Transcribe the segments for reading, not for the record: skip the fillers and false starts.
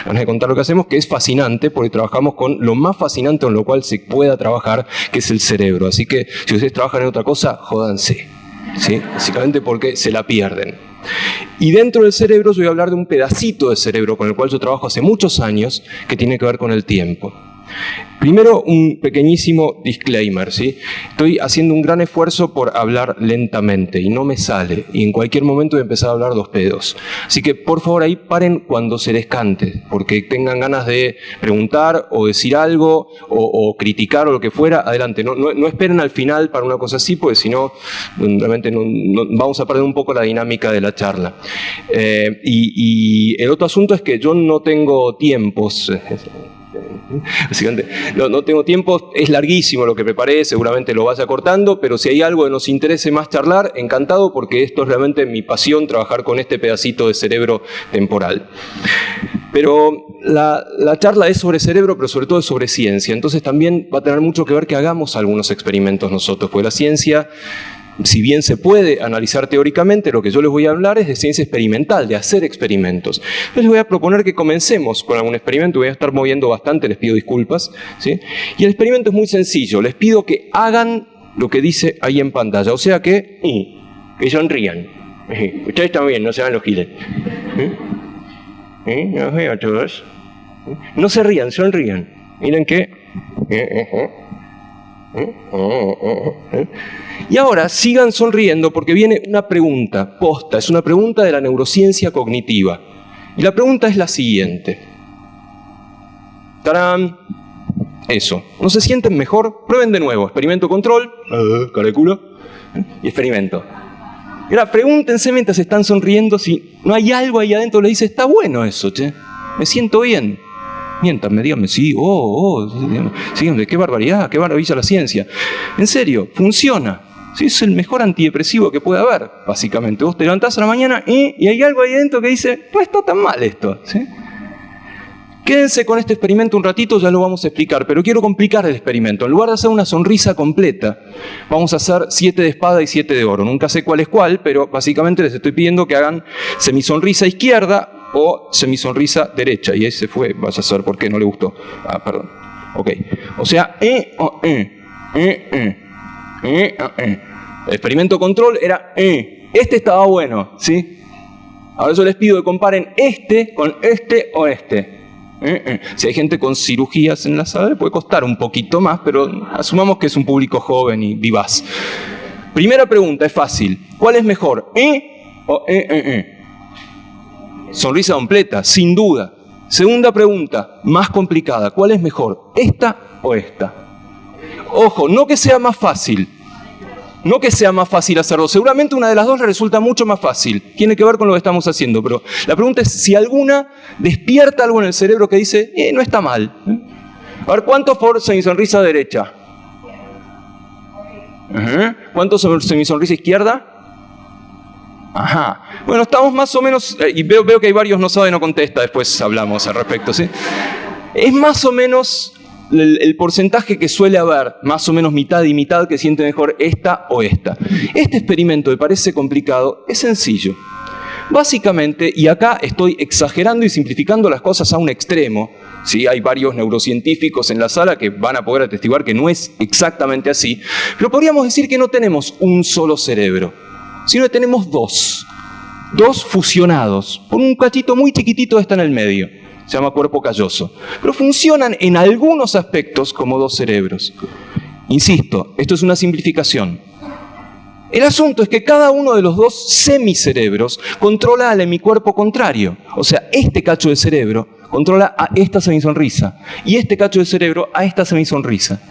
ganas de contar lo que hacemos, que es fascinante, porque trabajamos con lo más fascinante con lo cual se pueda trabajar, que es el cerebro. Así que si ustedes trabajan en otra cosa, jódanse, ¿sí? Básicamente porque se la pierden. Y dentro del cerebro yo voy a hablar de un pedacito de cerebro con el cual yo trabajo hace muchos años, que tiene que ver con el tiempo. Primero, un pequeñísimo disclaimer, ¿sí? Estoy haciendo un gran esfuerzo por hablar lentamente y no me sale. Y en cualquier momento voy a empezar a hablar dos pedos. Así que, por favor, ahí paren cuando se les cante, porque tengan ganas de preguntar o decir algo o criticar o lo que fuera, adelante. No esperen al final para una cosa así, porque si no, realmente no vamos a perder un poco la dinámica de la charla. Y el otro asunto es que yo no tengo tiempos. Básicamente, no tengo tiempo, es larguísimo lo que preparé, seguramente lo vaya cortando, pero si hay algo que nos interese más charlar, encantado, porque esto es realmente mi pasión, trabajar con este pedacito de cerebro temporal. Pero la charla es sobre cerebro, pero sobre todo es sobre ciencia, entonces también va a tener mucho que ver que hagamos algunos experimentos nosotros, porque la ciencia, si bien se puede analizar teóricamente, lo que yo les voy a hablar es de ciencia experimental, de hacer experimentos. Entonces les voy a proponer que comencemos con algún experimento, voy a estar moviendo bastante, les pido disculpas, ¿sí? Y el experimento es muy sencillo, les pido que hagan lo que dice ahí en pantalla, o sea que sonrían. Ustedes también, no se hagan los giles. Los veo a todos. No se rían, sonrían. Miren que... Y ahora sigan sonriendo porque viene una pregunta, posta, es una pregunta de la neurociencia cognitiva. Y la pregunta es la siguiente. ¡Tarán! Eso. ¿No se sienten mejor? Prueben de nuevo. Experimento control. Cara de culo. Y experimento. Y ahora pregúntense mientras están sonriendo si no hay algo ahí adentro que les dice, está bueno eso, che. Me siento bien. Miéntanme, díganme, sí, síganme, qué barbaridad, qué maravilla la ciencia. En serio, funciona. Sí, es el mejor antidepresivo que puede haber, básicamente. Vos te levantás a la mañana y hay algo ahí adentro que dice, no está tan mal esto, ¿sí? Quédense con este experimento un ratito, ya lo vamos a explicar, pero quiero complicar el experimento. En lugar de hacer una sonrisa completa, vamos a hacer 7 de espada y 7 de oro. Nunca sé cuál es cuál, pero básicamente les estoy pidiendo que hagan semisonrisa izquierda o semisonrisa derecha. Y ese fue, vaya a saber por qué, no le gustó. Ah, perdón. Ok. O sea, El experimento control era Este estaba bueno, ¿sí? Ahora yo les pido que comparen este con este o este. Si hay gente con cirugías en la sala, puede costar un poquito más, pero asumamos que es un público joven y vivaz. Primera pregunta, es fácil. ¿Cuál es mejor? O Sonrisa completa, sin duda. Segunda pregunta, más complicada. ¿Cuál es mejor? ¿Esta o esta? Ojo, no que sea más fácil. No que sea más fácil hacerlo. Seguramente una de las dos le resulta mucho más fácil. Tiene que ver con lo que estamos haciendo. Pero la pregunta es si alguna despierta algo en el cerebro que dice, no está mal. A ver, ¿cuántos por semisonrisa derecha? ¿Cuántos por semisonrisa izquierda? Ajá. Bueno, estamos más o menos, y veo que hay varios no sabe, no contesta, después hablamos al respecto, ¿sí? Es más o menos el porcentaje que suele haber, más o menos mitad y mitad, que siente mejor esta o esta. Este experimento, me parece complicado, es sencillo. Básicamente, y acá estoy exagerando y simplificando las cosas a un extremo, ¿sí? Hay varios neurocientíficos en la sala que van a poder atestiguar que no es exactamente así, pero podríamos decir que no tenemos un solo cerebro, sino que tenemos dos fusionados, por un cachito muy chiquitito que está en el medio, se llama cuerpo calloso, pero funcionan en algunos aspectos como dos cerebros. Insisto, esto es una simplificación. El asunto es que cada uno de los dos semicerebros controla al hemicuerpo contrario, o sea, este cacho de cerebro controla a esta semisonrisa y este cacho de cerebro a esta semisonrisa.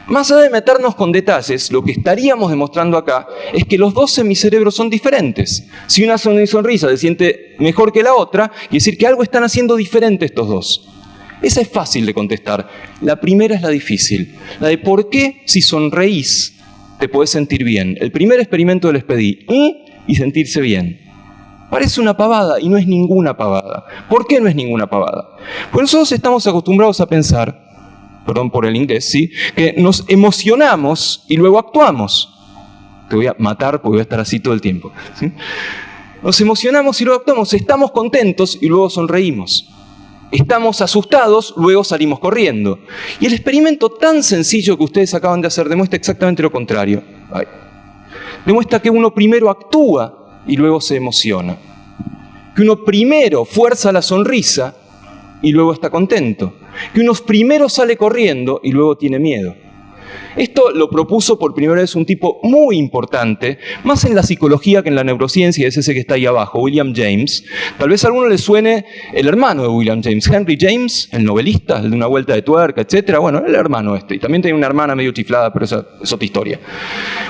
Más allá de meternos con detalles, lo que estaríamos demostrando acá es que los dos semicerebros son diferentes. Si una semisonrisa se siente mejor que la otra, quiere decir que algo están haciendo diferente estos dos. Esa es fácil de contestar. La primera es la difícil. La de por qué si sonreís te podés sentir bien. El primer experimento les pedí y sentirse bien. Parece una pavada y no es ninguna pavada. ¿Por qué no es ninguna pavada? Porque nosotros estamos acostumbrados a pensar, perdón por el inglés, ¿sí?, que nos emocionamos y luego actuamos. Te voy a matar porque voy a estar así todo el tiempo, ¿sí? Nos emocionamos y luego actuamos, estamos contentos y luego sonreímos. estamos asustados, luego salimos corriendo. Y el experimento tan sencillo que ustedes acaban de hacer demuestra exactamente lo contrario. Demuestra que uno primero actúa y luego se emociona. Que uno primero fuerza la sonrisa y luego está contento. Que uno primero sale corriendo y luego tiene miedo. Esto lo propuso por primera vez un tipo muy importante, más en la psicología que en la neurociencia, es ese que está ahí abajo, William James. Tal vez a alguno le suene el hermano de William James, Henry James, el novelista, el de Una vuelta de tuerca, etc. Bueno, el hermano este. Y también tiene una hermana medio chiflada, pero esa es otra historia.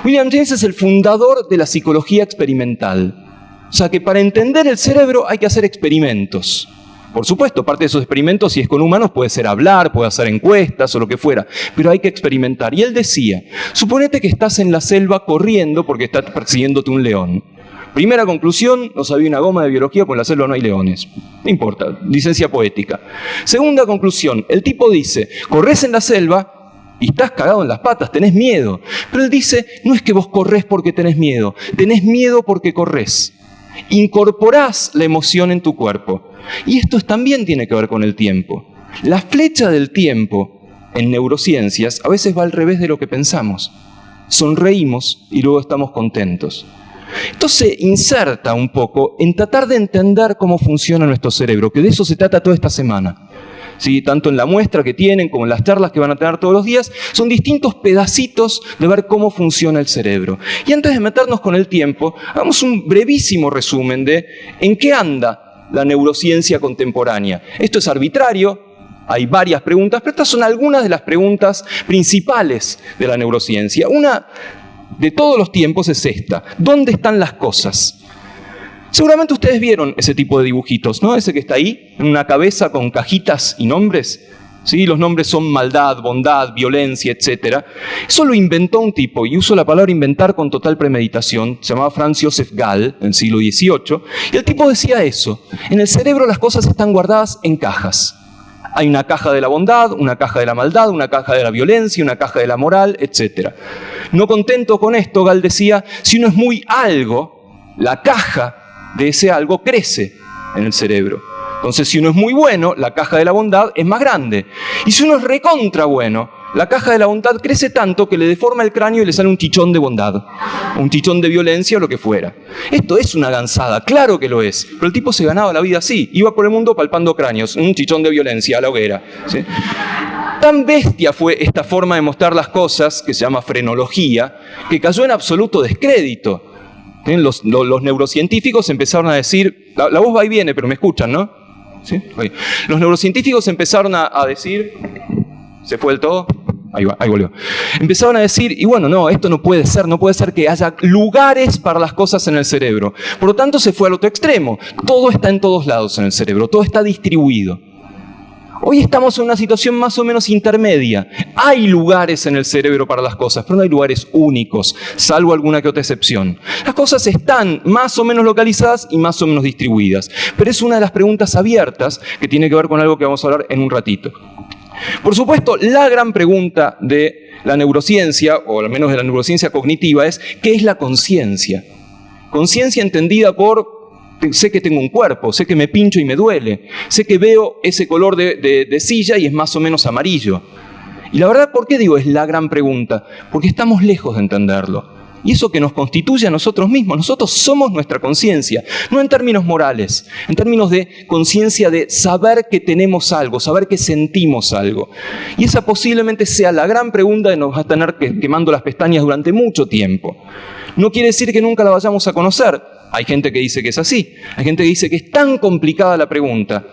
William James es el fundador de la psicología experimental. O sea que para entender el cerebro hay que hacer experimentos. Por supuesto, parte de esos experimentos, si es con humanos, puede ser hablar, puede hacer encuestas o lo que fuera, pero hay que experimentar. Y él decía, suponete que estás en la selva corriendo porque está persiguiéndote un león. Primera conclusión, no sabía una goma de biología, porque en la selva no hay leones. No importa, licencia poética. Segunda conclusión, el tipo dice, corres en la selva y estás cagado en las patas, tenés miedo. Pero él dice, no es que vos corres porque tenés miedo porque corres. Incorporás la emoción en tu cuerpo. Y esto también tiene que ver con el tiempo. La flecha del tiempo en neurociencias a veces va al revés de lo que pensamos. Sonreímos y luego estamos contentos. Esto se inserta un poco en tratar de entender cómo funciona nuestro cerebro, que de eso se trata toda esta semana. ¿Sí? Tanto en la muestra que tienen como en las charlas que van a tener todos los días, son distintos pedacitos de ver cómo funciona el cerebro. Y antes de meternos con el tiempo, hagamos un brevísimo resumen de en qué anda la neurociencia contemporánea. Esto es arbitrario, hay varias preguntas, pero estas son algunas de las preguntas principales de la neurociencia. Una de todos los tiempos es esta: ¿dónde están las cosas? Seguramente ustedes vieron ese tipo de dibujitos, ¿no? Ese que está ahí, en una cabeza con cajitas y nombres. ¿Sí? Los nombres son maldad, bondad, violencia, etc. Eso lo inventó un tipo, y uso la palabra inventar con total premeditación, se llamaba Franz Joseph Gall, en el siglo XVIII, y el tipo decía eso: en el cerebro las cosas están guardadas en cajas. Hay una caja de la bondad, una caja de la maldad, una caja de la violencia, una caja de la moral, etc. No contento con esto, Gall decía, si uno es muy algo, la caja de ese algo crece en el cerebro. Entonces, si uno es muy bueno, la caja de la bondad es más grande. Y si uno es recontra bueno, la caja de la bondad crece tanto que le deforma el cráneo y le sale un chichón de bondad, un chichón de violencia o lo que fuera. Esto es una gansada, claro que lo es. Pero el tipo se ganaba la vida así. Iba por el mundo palpando cráneos, un chichón de violencia a la hoguera. ¿Sí? Tan bestia fue esta forma de mostrar las cosas, que se llama frenología, que cayó en absoluto descrédito. Los neurocientíficos empezaron a decir, la voz va y viene, pero me escuchan, ¿no? ¿Sí? Los neurocientíficos empezaron a decir, ¿se fue del todo? Ahí va, ahí volvió. Empezaron a decir, y bueno, no, esto no puede ser que haya lugares para las cosas en el cerebro. Por lo tanto, se fue al otro extremo. Todo está en todos lados en el cerebro, todo está distribuido. Hoy estamos en una situación más o menos intermedia. Hay lugares en el cerebro para las cosas, pero no hay lugares únicos, salvo alguna que otra excepción. Las cosas están más o menos localizadas y más o menos distribuidas. Pero es una de las preguntas abiertas que tiene que ver con algo que vamos a hablar en un ratito. Por supuesto, la gran pregunta de la neurociencia, o al menos de la neurociencia cognitiva, es ¿qué es la conciencia? Conciencia entendida por sé que tengo un cuerpo, sé que me pincho y me duele, sé que veo ese color de silla y es más o menos amarillo. Y la verdad, ¿por qué digo es la gran pregunta? Porque estamos lejos de entenderlo. Y eso que nos constituye a nosotros mismos, nosotros somos nuestra conciencia, no en términos morales, en términos de conciencia de saber que tenemos algo, saber que sentimos algo. Y esa posiblemente sea la gran pregunta que nos va a tener quemando las pestañas durante mucho tiempo. No quiere decir que nunca la vayamos a conocer. Hay gente que dice que es así. Hay gente que dice que es tan complicada la pregunta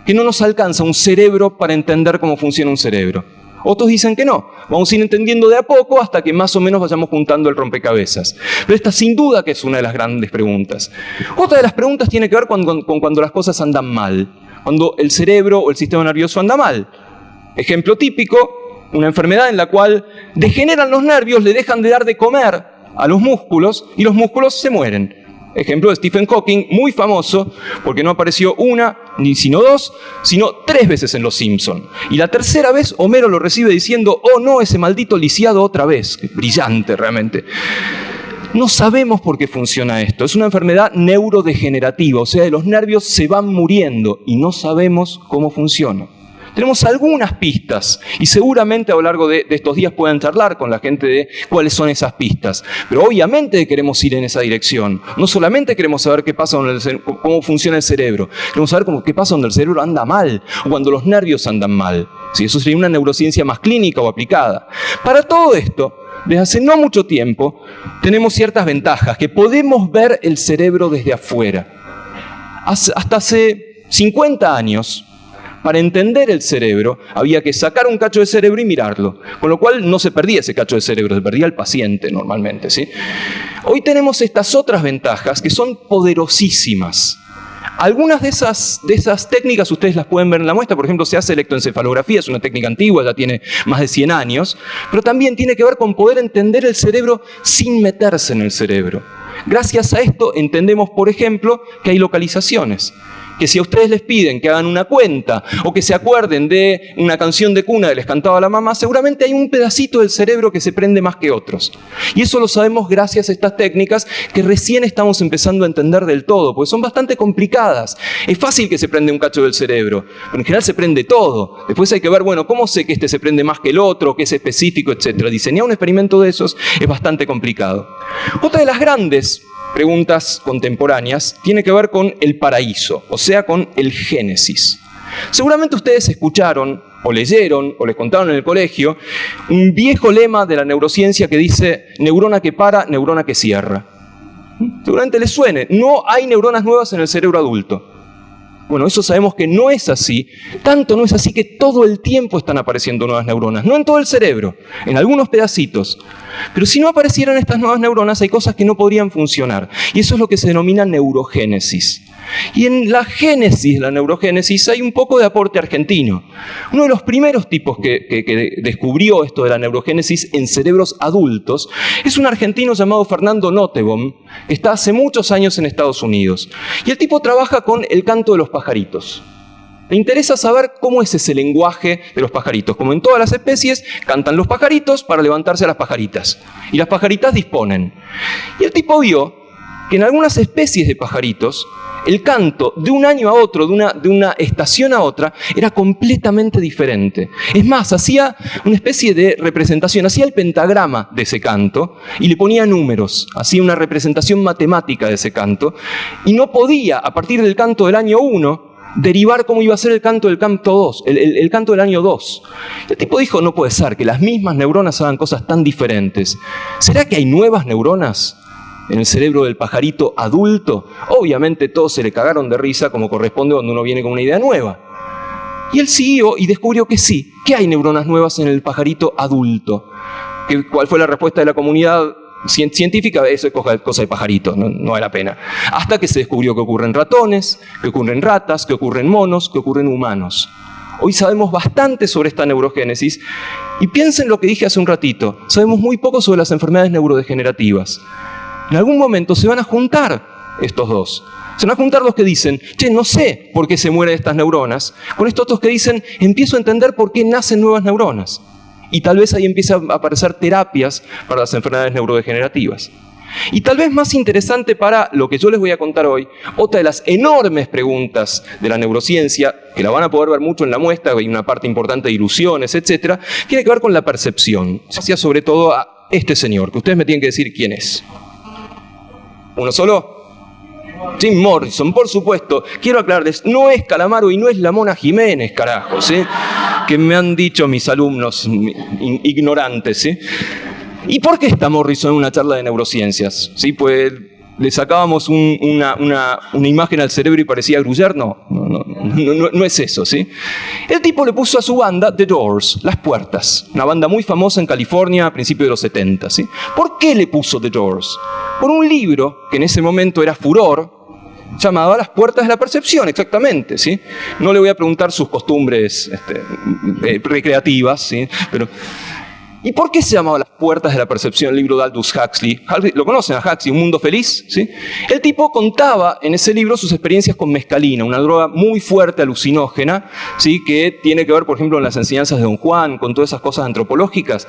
que no nos alcanza un cerebro para entender cómo funciona un cerebro. Otros dicen que no. Vamos a ir entendiendo de a poco hasta que más o menos vayamos juntando el rompecabezas. Pero esta sin duda que es una de las grandes preguntas. Otra de las preguntas tiene que ver con cuando las cosas andan mal. Cuando el cerebro o el sistema nervioso anda mal. Ejemplo típico, una enfermedad en la cual degeneran los nervios, le dejan de dar de comer a los músculos y los músculos se mueren. Ejemplo de Stephen Hawking, muy famoso, porque no apareció una, ni sino dos, sino 3 veces en Los Simpson. Y la tercera vez Homero lo recibe diciendo, oh no, ese maldito lisiado otra vez. Brillante realmente. No sabemos por qué funciona esto. Es una enfermedad neurodegenerativa, o sea, los nervios se van muriendo y no sabemos cómo funciona. Tenemos algunas pistas y seguramente a lo largo de estos días puedan charlar con la gente de cuáles son esas pistas. Pero obviamente queremos ir en esa dirección. No solamente queremos saber qué pasa cómo funciona el cerebro, queremos saber qué pasa cuando el cerebro anda mal o cuando los nervios andan mal. ¿Sí? Eso sería una neurociencia más clínica o aplicada. Para todo esto, desde hace no mucho tiempo, tenemos ciertas ventajas, que podemos ver el cerebro desde afuera. Hasta hace 50 años, para entender el cerebro, había que sacar un cacho de cerebro y mirarlo. Con lo cual no se perdía ese cacho de cerebro, se perdía el paciente normalmente, ¿sí? Hoy tenemos estas otras ventajas que son poderosísimas. Algunas de esas técnicas ustedes las pueden ver en la muestra. Por ejemplo, se hace electroencefalografía, es una técnica antigua, ya tiene más de 100 años. Pero también tiene que ver con poder entender el cerebro sin meterse en el cerebro. Gracias a esto entendemos, por ejemplo, que hay localizaciones. Que si a ustedes les piden que hagan una cuenta o que se acuerden de una canción de cuna que les cantaba la mamá, seguramente hay un pedacito del cerebro que se prende más que otros. Y eso lo sabemos gracias a estas técnicas que recién estamos empezando a entender del todo, porque son bastante complicadas. Es fácil que se prende un cacho del cerebro, pero en general se prende todo. Después hay que ver, bueno, ¿cómo sé que este se prende más que el otro, que es específico, etcétera? Diseñar un experimento de esos es bastante complicado. Otra de las grandes preguntas contemporáneas tiene que ver con el paraíso, o sea, con el Génesis. Seguramente ustedes escucharon, o leyeron, o les contaron en el colegio, un viejo lema de la neurociencia que dice: neurona que para, neurona que cierra. Seguramente les suene. No hay neuronas nuevas en el cerebro adulto. Bueno, eso sabemos que no es así. Tanto no es así que todo el tiempo están apareciendo nuevas neuronas. No en todo el cerebro, en algunos pedacitos. Pero si no aparecieran estas nuevas neuronas, hay cosas que no podrían funcionar. Y eso es lo que se denomina neurogénesis. Y en la génesis, la neurogénesis, hay un poco de aporte argentino. Uno de los primeros tipos que descubrió esto de la neurogénesis en cerebros adultos es un argentino llamado Fernando Nottebohm, que está hace muchos años en Estados Unidos. Y el tipo trabaja con el canto de los pajaritos. Le interesa saber cómo es ese lenguaje de los pajaritos. Como en todas las especies, cantan los pajaritos para levantarse a las pajaritas. Y las pajaritas disponen. Y el tipo vio que en algunas especies de pajaritos, el canto de un año a otro, de una estación a otra, era completamente diferente. Es más, hacía una especie de representación, hacía el pentagrama de ese canto y le ponía números, hacía una representación matemática de ese canto y no podía, a partir del canto del año 1, derivar cómo iba a ser el canto del canto 2, el canto del año 2. El tipo dijo: no puede ser que las mismas neuronas hagan cosas tan diferentes. ¿Será que hay nuevas neuronas en el cerebro del pajarito adulto? Obviamente todos se le cagaron de risa, como corresponde cuando uno viene con una idea nueva. Y él siguió y descubrió que sí, que hay neuronas nuevas en el pajarito adulto. ¿Cuál fue la respuesta de la comunidad científica? Eso es cosa de pajaritos, no vale la pena. Hasta que se descubrió que ocurre en ratones, que ocurre en ratas, que ocurre en monos, que ocurre en humanos. Hoy sabemos bastante sobre esta neurogénesis y piensen lo que dije hace un ratito. Sabemos muy poco sobre las enfermedades neurodegenerativas. En algún momento se van a juntar estos dos. Se van a juntar los que dicen: che, no sé por qué se mueren estas neuronas, con estos otros que dicen: empiezo a entender por qué nacen nuevas neuronas. Y tal vez ahí empiezan a aparecer terapias para las enfermedades neurodegenerativas. Y tal vez más interesante para lo que yo les voy a contar hoy, otra de las enormes preguntas de la neurociencia, que la van a poder ver mucho en la muestra, hay una parte importante de ilusiones, etc., tiene que ver con la percepción. Gracias sobre todo a este señor, que ustedes me tienen que decir quién es. ¿Uno solo? Jim Morrison, por supuesto. Quiero aclararles, no es Calamaro y no es la Mona Jiménez, carajo, ¿sí? Que me han dicho mis alumnos ignorantes, ¿sí? ¿Y por qué está Morrison en una charla de neurociencias? ¿Sí? Pues le sacábamos una imagen al cerebro y parecía Gruyère. No es eso, ¿sí? El tipo le puso a su banda The Doors, Las Puertas, una banda muy famosa en California a principios de los 70, ¿sí? ¿Por qué le puso The Doors? Por un libro que en ese momento era furor, llamado Las Puertas de la Percepción, exactamente, ¿sí? No le voy a preguntar sus costumbres recreativas, ¿sí? Pero ¿y por qué se llamaba Las Puertas de la Percepción, el libro de Aldous Huxley? ¿Lo conocen a Huxley? Un mundo feliz, ¿sí? El tipo contaba en ese libro sus experiencias con mescalina, una droga muy fuerte, alucinógena, ¿sí? Que tiene que ver, por ejemplo, en las enseñanzas de Don Juan, con todas esas cosas antropológicas.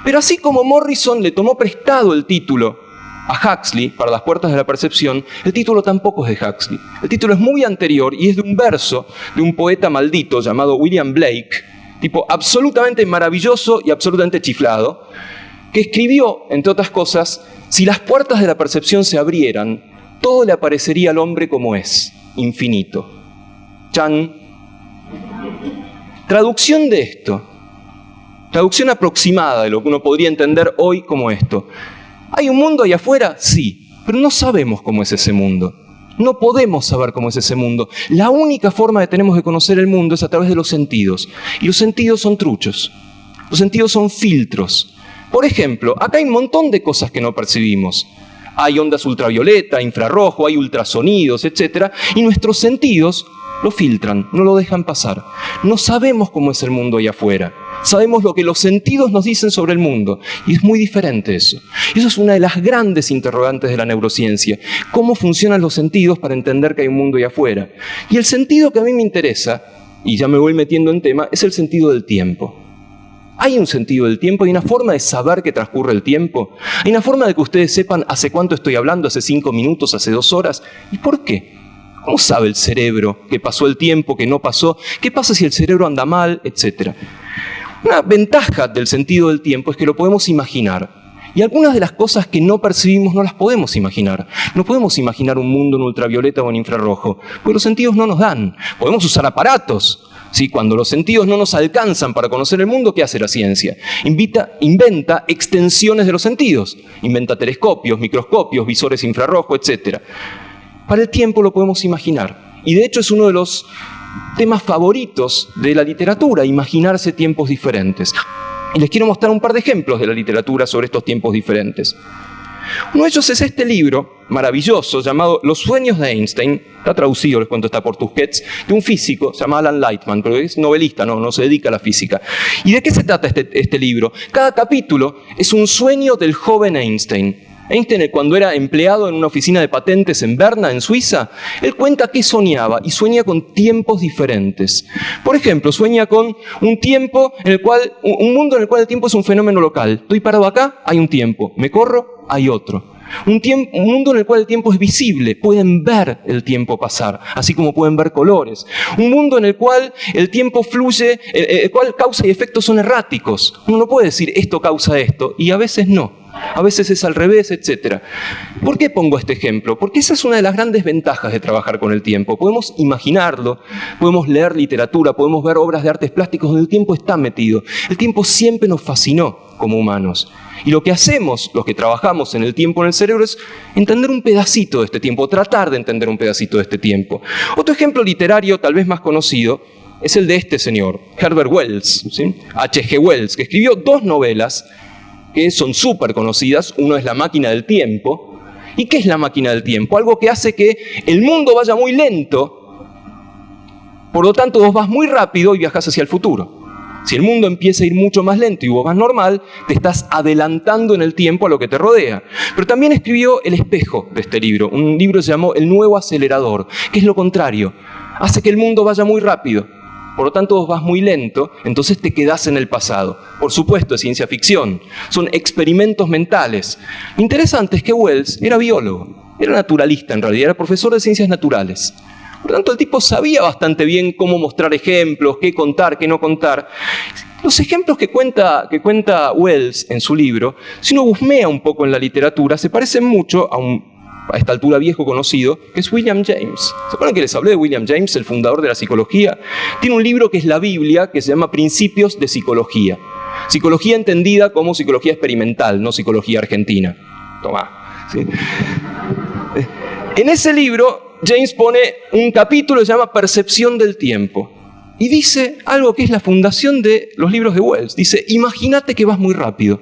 Pero así como Morrison le tomó prestado el título a Huxley, Para las puertas de la percepción, el título tampoco es de Huxley. El título es muy anterior y es de un verso de un poeta maldito llamado William Blake, tipo absolutamente maravilloso y absolutamente chiflado, que escribió, entre otras cosas, si las puertas de la percepción se abrieran, todo le aparecería al hombre como es, infinito. Chan. Traducción de esto, traducción aproximada de lo que uno podría entender hoy como esto. ¿Hay un mundo allá afuera? Sí, pero no sabemos cómo es ese mundo. No podemos saber cómo es ese mundo. La única forma que tenemos de conocer el mundo es a través de los sentidos. Y los sentidos son truchos. Los sentidos son filtros. Por ejemplo, acá hay un montón de cosas que no percibimos. Hay ondas ultravioleta, infrarrojo, hay ultrasonidos, etc. Y nuestros sentidos lo filtran, no lo dejan pasar. No sabemos cómo es el mundo allá afuera. Sabemos lo que los sentidos nos dicen sobre el mundo. Y es muy diferente eso. Eso es una de las grandes interrogantes de la neurociencia. ¿Cómo funcionan los sentidos para entender que hay un mundo allá afuera? Y el sentido que a mí me interesa, y ya me voy metiendo en tema, es el sentido del tiempo. ¿Hay un sentido del tiempo? ¿Hay una forma de saber que transcurre el tiempo? ¿Hay una forma de que ustedes sepan hace cuánto estoy hablando? ¿Hace 5 minutos? ¿Hace 2 horas? ¿Y por qué? ¿Cómo sabe el cerebro que pasó el tiempo, que no pasó? ¿Qué pasa si el cerebro anda mal? Etcétera. Una ventaja del sentido del tiempo es que lo podemos imaginar. Y algunas de las cosas que no percibimos no las podemos imaginar. No podemos imaginar un mundo en ultravioleta o en infrarrojo, porque los sentidos no nos dan. Podemos usar aparatos. ¿Sí? Cuando los sentidos no nos alcanzan para conocer el mundo, ¿qué hace la ciencia? Inventa extensiones de los sentidos. Inventa telescopios, microscopios, visores infrarrojos, etc. Para el tiempo lo podemos imaginar. Y de hecho es uno de los temas favoritos de la literatura, imaginarse tiempos diferentes. Y les quiero mostrar un par de ejemplos de la literatura sobre estos tiempos diferentes. Uno de ellos es este libro maravilloso llamado Los sueños de Einstein. Está traducido, les cuento, está por Tusquets, de un físico, se llama Alan Lightman, pero es novelista, no se dedica a la física. ¿Y de qué se trata este libro? Cada capítulo es un sueño del joven Einstein. Einstein, cuando era empleado en una oficina de patentes en Berna, en Suiza, él cuenta que soñaba, y sueña con tiempos diferentes. Por ejemplo, sueña con un mundo en el cual el tiempo es un fenómeno local. Estoy parado acá, hay un tiempo. Me corro, hay otro. Un mundo en el cual el tiempo es visible, pueden ver el tiempo pasar, así como pueden ver colores. Un mundo en el cual el tiempo fluye, el cual causa y efectos son erráticos. Uno no puede decir esto causa esto, y a veces no. A veces es al revés, etc. ¿Por qué pongo este ejemplo? Porque esa es una de las grandes ventajas de trabajar con el tiempo. Podemos imaginarlo, podemos leer literatura, podemos ver obras de artes plásticos donde el tiempo está metido. El tiempo siempre nos fascinó como humanos. Y lo que hacemos, los que trabajamos en el tiempo en el cerebro, es entender un pedacito de este tiempo, tratar de entender un pedacito de este tiempo. Otro ejemplo literario, tal vez más conocido, es el de este señor, Herbert Wells, ¿sí? H.G. Wells, que escribió 2 novelas que son súper conocidas. Uno es La máquina del tiempo. ¿Y qué es la máquina del tiempo? Algo que hace que el mundo vaya muy lento, por lo tanto vos vas muy rápido y viajás hacia el futuro. Si el mundo empieza a ir mucho más lento y vos vas normal, te estás adelantando en el tiempo a lo que te rodea. Pero también escribió El espejo de este libro. Un libro que se llamó El nuevo acelerador, que es lo contrario. Hace que el mundo vaya muy rápido. Por lo tanto, vos vas muy lento, entonces te quedás en el pasado. Por supuesto, es ciencia ficción. Son experimentos mentales. Lo interesante es que Wells era biólogo. Era naturalista, en realidad. Era profesor de ciencias naturales. Por lo tanto, el tipo sabía bastante bien cómo mostrar ejemplos, qué contar, qué no contar. Los ejemplos que cuenta Wells en su libro, si uno husmea un poco en la literatura, se parecen mucho a esta altura viejo conocido, que es William James. ¿Se acuerdan que les hablé de William James, el fundador de la psicología? Tiene un libro que es la Biblia, que se llama Principios de Psicología. Psicología entendida como psicología experimental, no psicología argentina. Tomá. ¿Sí? En ese libro, James pone un capítulo que se llama Percepción del tiempo. Y dice algo que es la fundación de los libros de Wells. Dice, imagínate que vas muy rápido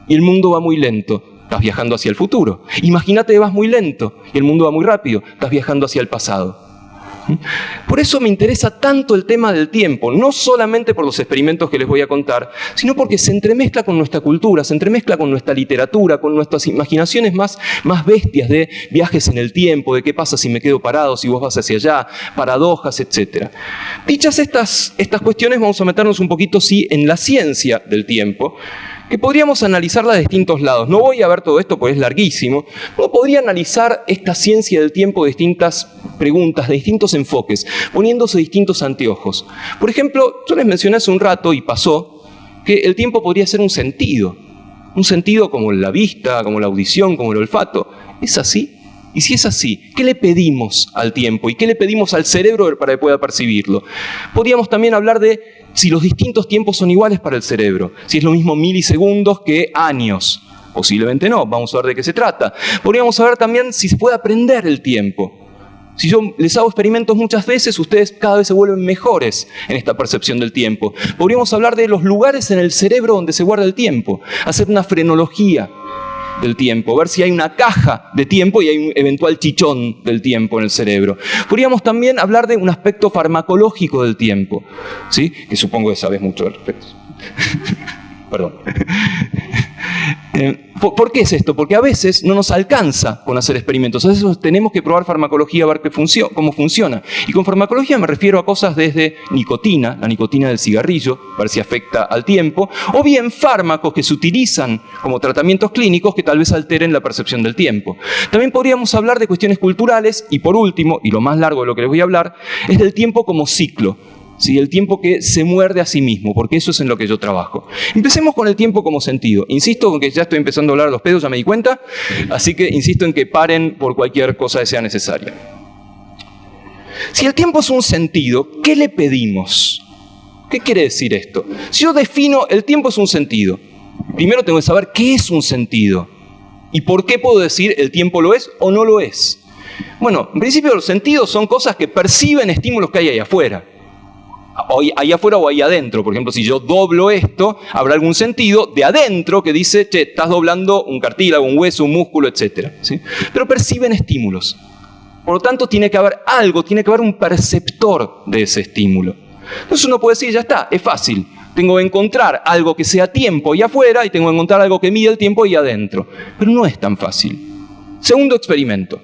y el mundo va muy lento. Estás viajando hacia el futuro. Imagínate que vas muy lento y el mundo va muy rápido. Estás viajando hacia el pasado. Por eso me interesa tanto el tema del tiempo, no solamente por los experimentos que les voy a contar, sino porque se entremezcla con nuestra cultura, se entremezcla con nuestra literatura, con nuestras imaginaciones más bestias de viajes en el tiempo, de qué pasa si me quedo parado, si vos vas hacia allá, paradojas, etc. Dichas estas cuestiones, vamos a meternos un poquito, sí, en la ciencia del tiempo, que podríamos analizarla de distintos lados. No voy a ver todo esto porque es larguísimo, pero podría analizar esta ciencia del tiempo de distintas preguntas, de distintos enfoques, poniéndose distintos anteojos. Por ejemplo, yo les mencioné hace un rato, y pasó, que el tiempo podría ser un sentido como la vista, como la audición, como el olfato. ¿Es así? Y si es así, ¿qué le pedimos al tiempo? ¿Y qué le pedimos al cerebro para que pueda percibirlo? Podríamos también hablar de si los distintos tiempos son iguales para el cerebro, si es lo mismo milisegundos que años. Posiblemente no, vamos a ver de qué se trata. Podríamos saber también si se puede aprender el tiempo. Si yo les hago experimentos muchas veces, ustedes cada vez se vuelven mejores en esta percepción del tiempo. Podríamos hablar de los lugares en el cerebro donde se guarda el tiempo, hacer una frenología del tiempo, ver si hay una caja de tiempo y hay un eventual chichón del tiempo en el cerebro. Podríamos también hablar de un aspecto farmacológico del tiempo, ¿sí? Que supongo que sabes mucho al respecto. Perdón. ¿Por qué es esto? Porque a veces no nos alcanza con hacer experimentos. A veces tenemos que probar farmacología a ver cómo funciona. Y con farmacología me refiero a cosas desde nicotina, la nicotina del cigarrillo, a ver si afecta al tiempo, o bien fármacos que se utilizan como tratamientos clínicos que tal vez alteren la percepción del tiempo. También podríamos hablar de cuestiones culturales, y por último, y lo más largo de lo que les voy a hablar, es del tiempo como ciclo. ¿Sí? El tiempo que se muerde a sí mismo, porque eso es en lo que yo trabajo. Empecemos con el tiempo como sentido. Insisto en que ya estoy empezando a hablar a los pedos, ya me di cuenta, así que insisto en que paren por cualquier cosa que sea necesaria. Si el tiempo es un sentido, ¿qué le pedimos? ¿Qué quiere decir esto? Si yo defino el tiempo es un sentido, primero tengo que saber qué es un sentido y por qué puedo decir el tiempo lo es o no lo es. Bueno, en principio los sentidos son cosas que perciben estímulos que hay ahí afuera. Ahí afuera o ahí adentro. Por ejemplo, si yo doblo esto, habrá algún sentido de adentro que dice, che, estás doblando un cartílago, un hueso, un músculo, etc. ¿Sí? Pero perciben estímulos. Por lo tanto, tiene que haber algo, tiene que haber un perceptor de ese estímulo. Entonces uno puede decir, ya está, es fácil. Tengo que encontrar algo que sea tiempo ahí afuera y tengo que encontrar algo que mide el tiempo ahí adentro. Pero no es tan fácil. Segundo experimento.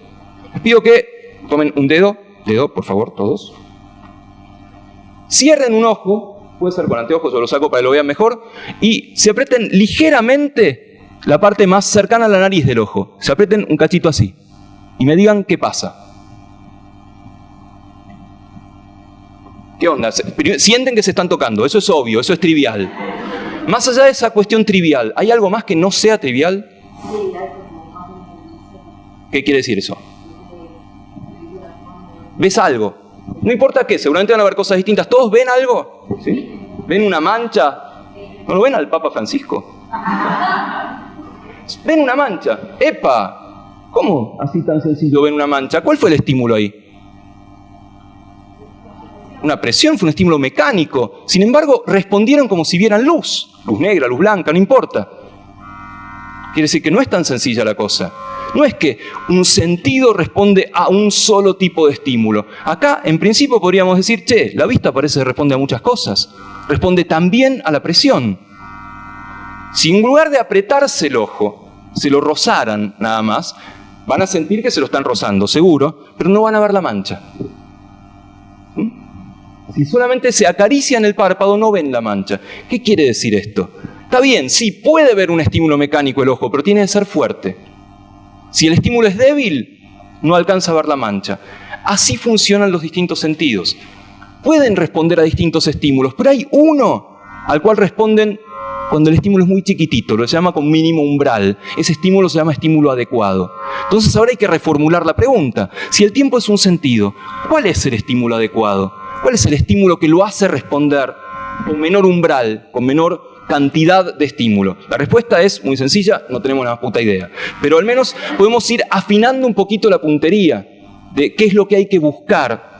Les pido que tomen un dedo, por favor, todos. Cierren un ojo, puede ser con anteojos o lo saco para que lo vean mejor, y se aprieten ligeramente la parte más cercana a la nariz del ojo. Se aprieten un cachito así y me digan qué pasa. ¿Qué onda? Sienten que se están tocando, eso es obvio, eso es trivial. Más allá de esa cuestión trivial, ¿hay algo más que no sea trivial? ¿Qué quiere decir eso? ¿Ves algo? No importa qué, seguramente van a haber cosas distintas. ¿Todos ven algo? ¿Sí? ¿Ven una mancha? ¿No lo ven al Papa Francisco? ¿Ven una mancha? ¡Epa! ¿Cómo así tan sencillo ven una mancha? ¿Cuál fue el estímulo ahí? Una presión, fue un estímulo mecánico. Sin embargo, respondieron como si vieran luz. Luz negra, luz blanca, no importa. Quiere decir que no es tan sencilla la cosa. No es que un sentido responde a un solo tipo de estímulo. Acá, en principio, podríamos decir, che, la vista parece que responde a muchas cosas. Responde también a la presión. Si en lugar de apretarse el ojo, se lo rozaran nada más, van a sentir que se lo están rozando, seguro, pero no van a ver la mancha. Si solamente se acarician el párpado, no ven la mancha. ¿Qué quiere decir esto? Está bien, sí, puede ver un estímulo mecánico el ojo, pero tiene que ser fuerte. Si el estímulo es débil, no alcanza a ver la mancha. Así funcionan los distintos sentidos. Pueden responder a distintos estímulos, pero hay uno al cual responden cuando el estímulo es muy chiquitito, lo se llama con mínimo umbral. Ese estímulo se llama estímulo adecuado. Entonces ahora hay que reformular la pregunta. Si el tiempo es un sentido, ¿cuál es el estímulo adecuado? ¿Cuál es el estímulo que lo hace responder con menor umbral, con menor cantidad de estímulo? La respuesta es muy sencilla, no tenemos una puta idea. Pero al menos podemos ir afinando un poquito la puntería de qué es lo que hay que buscar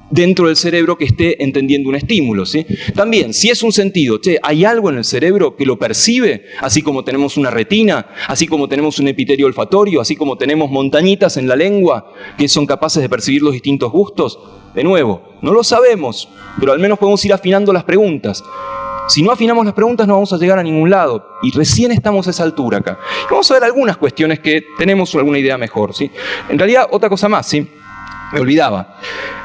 dentro del cerebro que esté entendiendo un estímulo, ¿sí? También, si es un sentido, che, ¿hay algo en el cerebro que lo percibe? Así como tenemos una retina, así como tenemos un epitelio olfatorio, así como tenemos montañitas en la lengua que son capaces de percibir los distintos gustos. De nuevo, no lo sabemos, pero al menos podemos ir afinando las preguntas. Si no afinamos las preguntas no vamos a llegar a ningún lado. Y recién estamos a esa altura acá. Y vamos a ver algunas cuestiones que tenemos alguna idea mejor, ¿sí? En realidad, otra cosa más, ¿sí? Me olvidaba.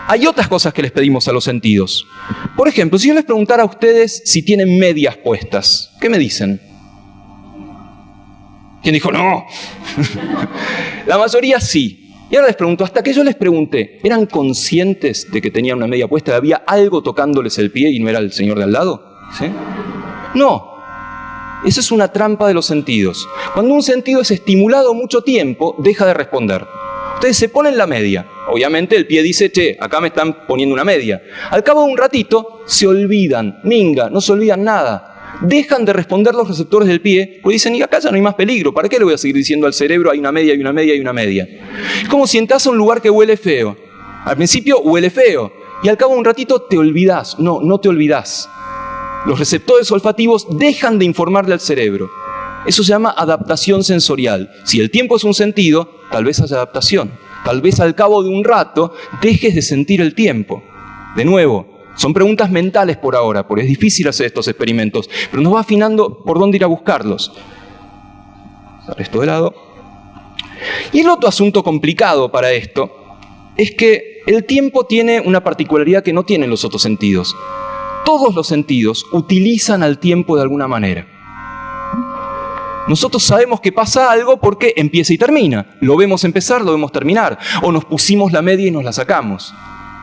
Hay otras cosas que les pedimos a los sentidos. Por ejemplo, si yo les preguntara a ustedes si tienen medias puestas, ¿qué me dicen? ¿Quién dijo no? La mayoría sí. Y ahora les pregunto, hasta que yo les pregunté, ¿eran conscientes de que tenían una media puesta, de que había algo tocándoles el pie y no era el señor de al lado? ¿Sí? No. Esa es una trampa de los sentidos. Cuando un sentido es estimulado mucho tiempo, deja de responder. Ustedes se ponen la media. Obviamente el pie dice, che, acá me están poniendo una media. Al cabo de un ratito, se olvidan, minga, no se olvidan nada. Dejan de responder los receptores del pie, porque dicen, y acá ya no hay más peligro, ¿para qué le voy a seguir diciendo al cerebro hay una media, hay una media, hay una media? Es como si entras a un lugar que huele feo. Al principio huele feo, y al cabo de un ratito te olvidás. No, no te olvidás. Los receptores olfativos dejan de informarle al cerebro. Eso se llama adaptación sensorial. Si el tiempo es un sentido, tal vez haya adaptación. Tal vez al cabo de un rato dejes de sentir el tiempo. De nuevo, son preguntas mentales por ahora, porque es difícil hacer estos experimentos, pero nos va afinando por dónde ir a buscarlos. Sale esto de lado. Y el otro asunto complicado para esto es que el tiempo tiene una particularidad que no tienen los otros sentidos. Todos los sentidos utilizan al tiempo de alguna manera. Nosotros sabemos que pasa algo porque empieza y termina. Lo vemos empezar, lo vemos terminar. O nos pusimos la media y nos la sacamos.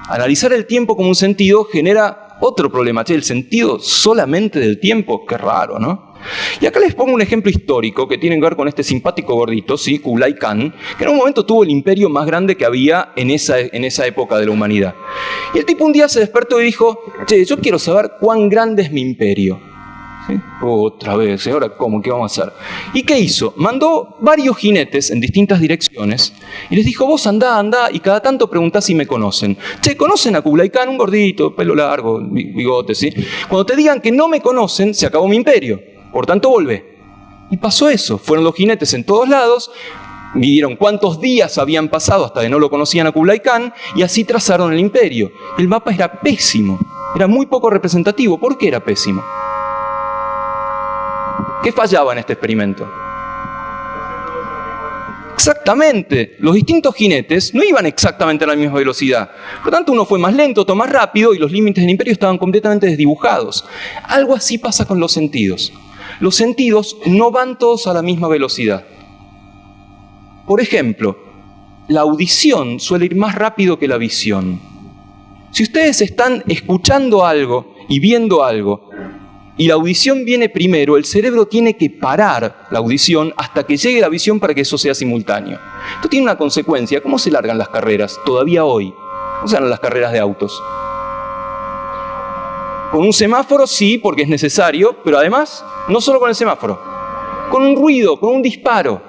Analizar el tiempo como un sentido genera otro problema. Che, el sentido solamente del tiempo, qué raro, ¿no? Y acá les pongo un ejemplo histórico que tiene que ver con este simpático gordito, ¿sí? Kublai Khan, que en un momento tuvo el imperio más grande que había en esa época de la humanidad. Y el tipo un día se despertó y dijo, che, yo quiero saber cuán grande es mi imperio. ¿Sí? Otra vez, ¿y ahora cómo? ¿Qué vamos a hacer? ¿Y qué hizo? Mandó varios jinetes en distintas direcciones y les dijo, vos andá, y cada tanto preguntá si me conocen. Che, ¿conocen a Kublai Khan? Un gordito, pelo largo, bigote, ¿sí? Cuando te digan que no me conocen, se acabó mi imperio. Por tanto, volvé. Y pasó eso. Fueron los jinetes en todos lados, midieron cuántos días habían pasado hasta que no lo conocían a Kublai Khan y así trazaron el imperio. El mapa era pésimo, era muy poco representativo. ¿Por qué era pésimo? ¿Qué fallaba en este experimento? Exactamente, los distintos jinetes no iban exactamente a la misma velocidad. Por lo tanto, uno fue más lento, otro más rápido y los límites del imperio estaban completamente desdibujados. Algo así pasa con los sentidos. Los sentidos no van todos a la misma velocidad. Por ejemplo, la audición suele ir más rápido que la visión. Si ustedes están escuchando algo y viendo algo, y la audición viene primero, el cerebro tiene que parar la audición hasta que llegue la visión para que eso sea simultáneo. Esto tiene una consecuencia. ¿Cómo se largan las carreras todavía hoy? ¿Cómo se largan las carreras de autos? Con un semáforo sí, porque es necesario, pero además, no solo con el semáforo, con un ruido, con un disparo,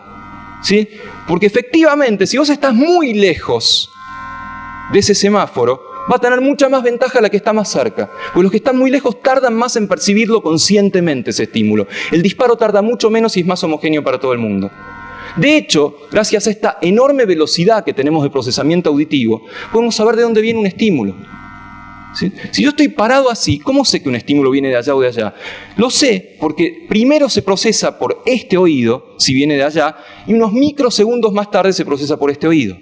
¿sí? Porque efectivamente, si vos estás muy lejos de ese semáforo, va a tener mucha más ventaja la que está más cerca. Porque los que están muy lejos tardan más en percibirlo conscientemente ese estímulo. El disparo tarda mucho menos y es más homogéneo para todo el mundo. De hecho, gracias a esta enorme velocidad que tenemos de procesamiento auditivo, podemos saber de dónde viene un estímulo. ¿Sí? Si yo estoy parado así, ¿cómo sé que un estímulo viene de allá o de allá? Lo sé porque primero se procesa por este oído, si viene de allá, y unos microsegundos más tarde se procesa por este oído.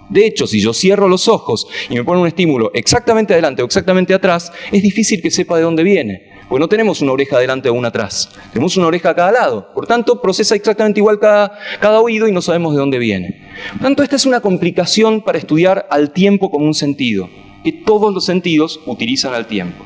De hecho, si yo cierro los ojos y me ponen un estímulo exactamente adelante o exactamente atrás, es difícil que sepa de dónde viene. Porque no tenemos una oreja adelante o una atrás. Tenemos una oreja a cada lado. Por tanto, procesa exactamente igual cada oído y no sabemos de dónde viene. Por tanto, esta es una complicación para estudiar al tiempo como un sentido. Que todos los sentidos utilizan al tiempo.